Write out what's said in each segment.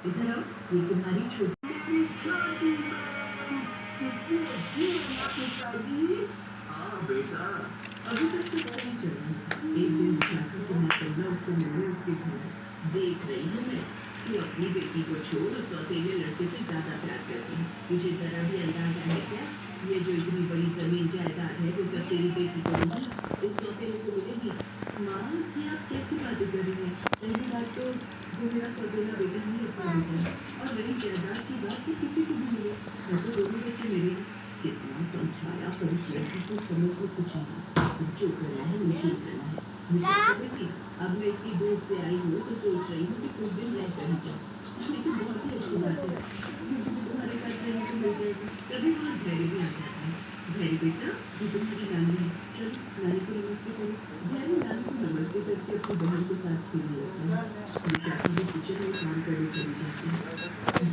इधर आओ, ये तुम्हारी छोटी हाँ बेटा, अभी तक तो पता चला नहीं। एक दिन जाकर तो मैं कल्ला उससे मिलने उसके घर देख रही हूँ मैं कि अपनी बेटी को छोड़ उस सौतेले लड़के से ज्यादा प्यार करती है। तुझे जरा भी अंदाजा है क्या? ये जो इतनी बड़ी जमीन जायदाद है वो सब तेरी बेटी को नहीं, उस सौतेले को मिलेगी। माँ, ये आप कैसी बातें कर रही हैं? पहली बात तो वो मेरा सौतेला बेटा नहीं अपना बेटा है, और रही जायदाद की बात तो किसी को भी मिले, मैं तो दोनों बच्चे मेरे हैं। कितना समझाया पर इस लड़की को समझ में कुछ नहीं। जो करना है मुझे ही करना है। मुझे पता नहीं, अब मैं इतनी दूर से आई हूँ तो सोच रही हूँ कि कुछ दिन रह कर ही जाऊँ। लेकिन बहुत ही अच्छी बात है, मुझे भी तुम्हारे साथ रहने को मिल जाएगी। कभी वहाँ धैर्य भी आ जाता है। धैर्य बेटा, ये तुम्हारी नानी है, चलो नानी को नमस्ते करो। धैर्य नानी को नमस्ते करके अपनी बहन के साथ खेलने लगता है। विशाखा भी किचन में काम करने चली जाती है।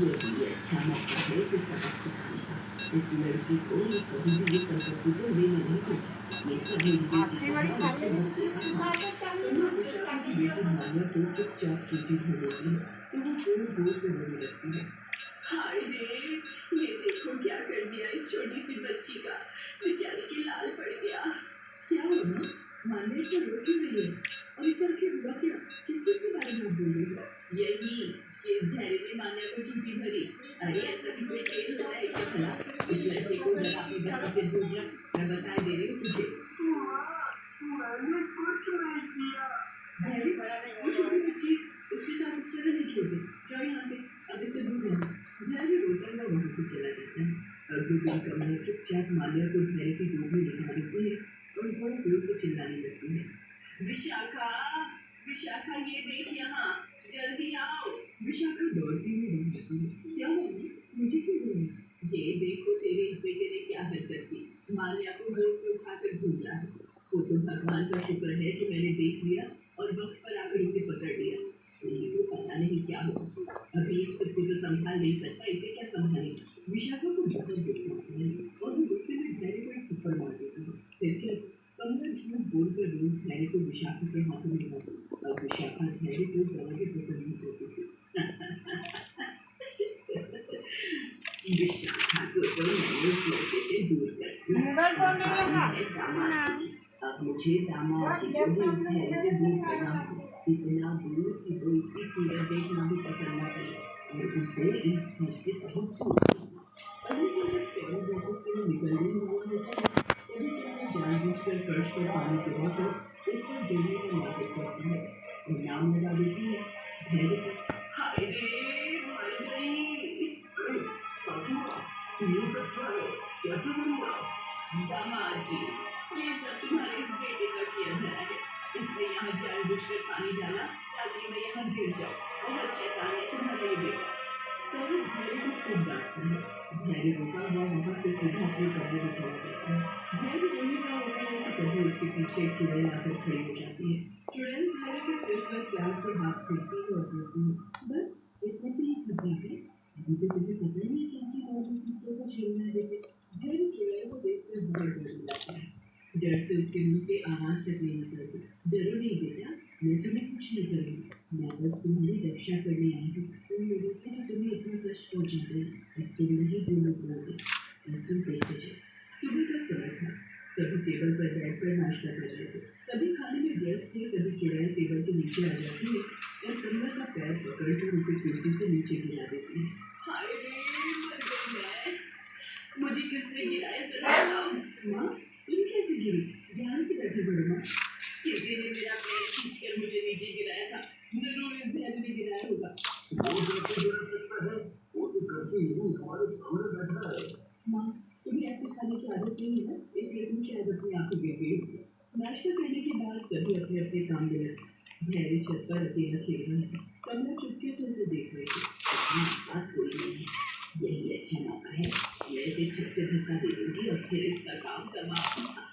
ये भी अच्छा मौका है इसे सबक सिखाने का। इस लड़की को ये कभी भी ये संपत्ति को लेने नहीं देगी। ये सब मेरी बेटी का है, उसके बच्चे का है। कमला विशाखा की बेटी मान्या को चुपचाप चूटी भर देती है तो वो जोर जोर से रोने लगती है। हाय रे, ये देखो क्या कर दिया इस छोटी सी बच्ची का, बेचारी के लाल पड़ गया। क्या हुआ? मान्या को रो क्यों रही है? और इस तरह हुआ क्या? किस चीज के बारे में आप बोल रही हो? यही कि धैर्य ने मान्या को चूटी भरी। अरे ऐसा भी कोई केस होता है क्या भला? इस लड़के को जरा अपनी बच्ची से दूर रख, मैं बता दे रही हूँ तुझे। मैंने कुछ नहीं किया। धैर्य, वो छोटी बच्ची, उसके साथ इस तरह नहीं खेलते। जाओ यहाँ से, अब इससे दूर रहना। धैर्य रोता हुआ वहाँ से चला जाता है। अगले दिन कमला चुपचाप मान्या को धैर्य की गोद में लिटा देती है और बहुत जोर से चिल्लाने लगती है। विशाखा, विशाखा ये देख यहाँ, जल्दी आओ। विशाखा दौड़ती हुई वहाँ आती है। क्या हुआ? मुझे क्यों बोला? ये देखो तेरे बेटे ने क्या हरकत की, मान्या को गोद से उठाकर घूम रहा है। वो तो भगवान का शुक्र है जो मैंने देख लिया और वक्त पर आकर उसे पकड़ लिया। ये तो पता नहीं क्या हुआ, अभी खुद को तो संभाल नहीं सकता, इसे क्या संभालेगा? विशाखा को बहुत गुस्सा आता है और वो गुस्से में धैर्य को एक थप्पड़ मार देती है। फिर क्या? कमला झूठ बोलकर रोज धैर्य को विशाखा के हाथों में लगा दी। अब विशाखा धैर्य को दरवाजे पकड़ नहीं करती थी। विशाखा को तो मैंने उस लड़के से दूर कर दिया है दामाद जी। अब मुझे दामाद जी को भी उस धैर्य से दूर करना होगा, इतना दूर कि वो इसकी सूरत देखना भी पसंद न करे और उसे इस घर से बहुत दूर करना। अभी तो जब सौरभ ऑफिस के लिए निकलने वाला होता है तभी मैंने जानबूझकर फर्श पर पानी गिराकर उस पर गिरने का नाटक करती है और नाम लगा देती है धैर्य का। हाय रे, मर गई। अरे सासू माँ, ये सब क्या है? कैसे बनेगा? दामाद जी, ये सब तुम्हारे इस बेटे का किया धरा है। इसने यहाँ जानबूझकर पानी डाला ताकि मैं यहाँ गिर जाऊँ। बहुत शैतान है तुम्हारा ये बेटा। सौरभ धैर्य को खूब डांटता है। धैर्य रोता हुआ वहाँ से सीधा अपने कमरे में चला जाता है। धैर्य रोने का होता है कि तभी उसके पीछे एक चुड़ैल आकर खड़ी हो जाती है। चुड़ैल धैर्य के सिर पर प्यार से हाथ फेरती है और बोलती है, बस इतने से ही खत्म है? अभी तो तुम्हें पता नहीं है कि और मुसीबतों को झेलना है बेटे। धैर्य चुड़ैल को देखकर बहुत डर लगता है। डर से उसके मुंह से आवाज तक नहीं निकलती। डरो नहीं बेटा, मैं तुम्हें कुछ नहीं करूँगी, मैं बस तुम्हारी रक्षा करने आई हूँ। तुम लोगों से जो तुम्हें इतना कष्ट पहुँचा रहे हैं, अब तुम नहीं बोलो बोलोगे। बस तुम देखते जाओ। सुबह का समय था। सभी टेबल पर बैठकर नाश्ता कर रहे थे। सभी खाने में व्यस्त थे। तभी चुड़ैल टेबल के नीचे आ जाती है और कमला का पैर पकड़कर उसे कुर्सी से नीचे गिरा देती है। हाय रे, मर गई मैं। मुझे किसने गिराया जरा बताओ। माँ, तुम कैसे गिरी? ध्यान से बैठे बड़े माँ। किसी ने मेरा पैर खींचकर मुझे नीचे गिराया था। जरूर इस धैर्य ने गिराया होगा। वो कैसे गिरा सकता है? वो तो कैसे ही हमारे सामने बैठा है। माँ, तुम्हें ऐसे खाने की आदत नहीं है ना, इसलिए तुम शायद अपनी आंखें गिर गई होगी। नाश्ता करने के बाद सभी अपने अपने काम में लगे। धैर्य छत पर अकेला खेल रहा था। कमला चुपके से उसे देख रही थी। पास कोई नहीं है, यही अच्छा मौका है। मैं इसे छत से धक्का दे दूंगी और फिर इसका काम समाप्त होगा।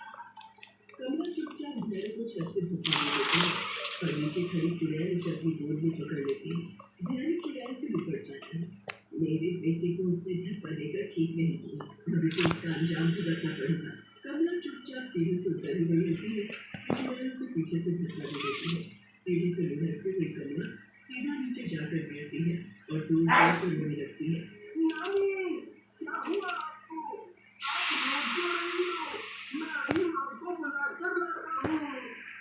कमला चुपचाप धैर्य को छत से धक्का दे देती है पर नीचे खड़ी चुड़ैल उसे अपनी गोद में पकड़ लेती है। धैर्य चुड़ैल से निपट जाता है। मेरे बेटे को उसने धक्का देकर ठीक नहीं किया, अब इसे इसका अंजाम भुगतना पड़ेगा। कमला चुपचाप सीढ़ी से उतर ही रही होती है कि चुड़ैल उसे पीछे से धक्का दे देती है। सीढ़ी से लुढ़कते हुए कमला सीधा नीचे जाकर गिरती है और जोर जोर से रोने लगती है।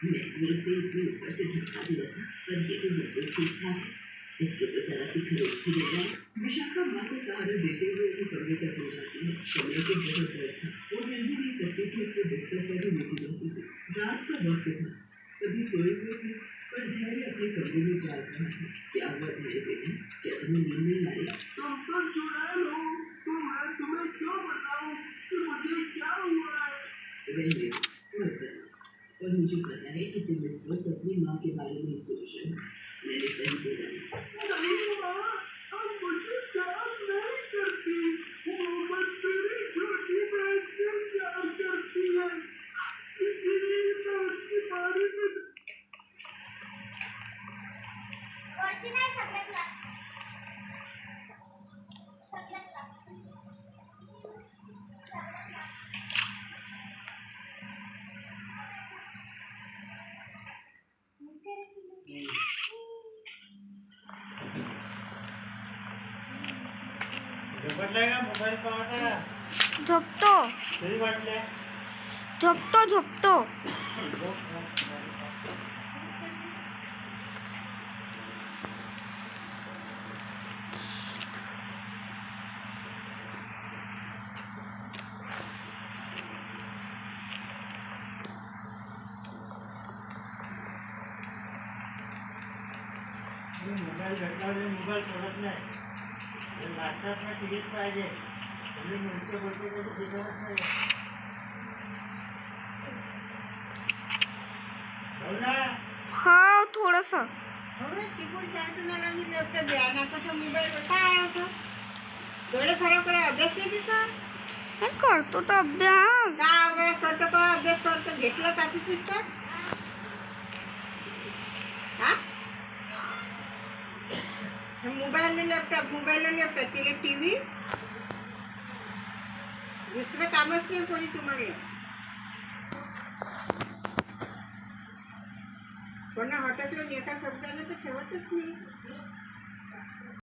मैं मेरे से इतने ऊपर से झटका दिया था, पर ये तो बिल्कुल ठीक ठाक है। इसको तो जरा सी खरोच ही देना है। विशाखा माँ को सहारा देते हुए उसके कमरे तक ले जाती है। कमरे के बहुत डर था, वो हिल भी नहीं सकती थी, उसको बिस्तर पर ही लेटी रहती थी। रात का वक्त था, सभी सोए हुए थे, पर धैर्य अपने कमरे में जाग रहा था। क्या हुआ धैर्य बेटी, क्या तुम्हें नींद नहीं आ रही? तुम तो चुड़ैल हो, तो मैं तुम्हें क्यों बताऊं कि मुझे क्या हुआ है? रहने दो, मत करना। और मुझे पता है कि तुम इस वक्त अपनी माँ के बारे में सोच रहे हो। मैंने सही बोला है। नहीं माँ, अब मुझे प्यार नहीं करती। वो बस मेरी छोटी बहन से प्यार करती है, इसीलिए मैं उसके बारे में वरती नाही सगळ्यातला सगळ्यातला झोपटलाय का मोबाईल पाहता? झोपतो कधी वाटले? झोपतो झोपतो मोबाईल भेटला मोबाईल सोडत नाही. नाश्त्यात नाही टीव्हीच पाहिजे. तुम्ही मुलचे बोलते कधी शिकवत नाही. हो ना? हाँ थोडंसं तिकडून शाळेतून आला आणि लॅपटॉप घ्या नाकाचा मोबाईल काय असं डोळे खराब करा अभ्यास नाही दिसत काय करतो तर अभ्यास काय अभ्यास करतो का अभ्यास करतो घेतलं का ती पुस्तक हा मोबाईल लॅपटॉप तिला टी व्ही दुसरं कामच नाही कोणी तुम्हाला कोणा हॉटेलला एका शब्दानं तर ठेवतच नाही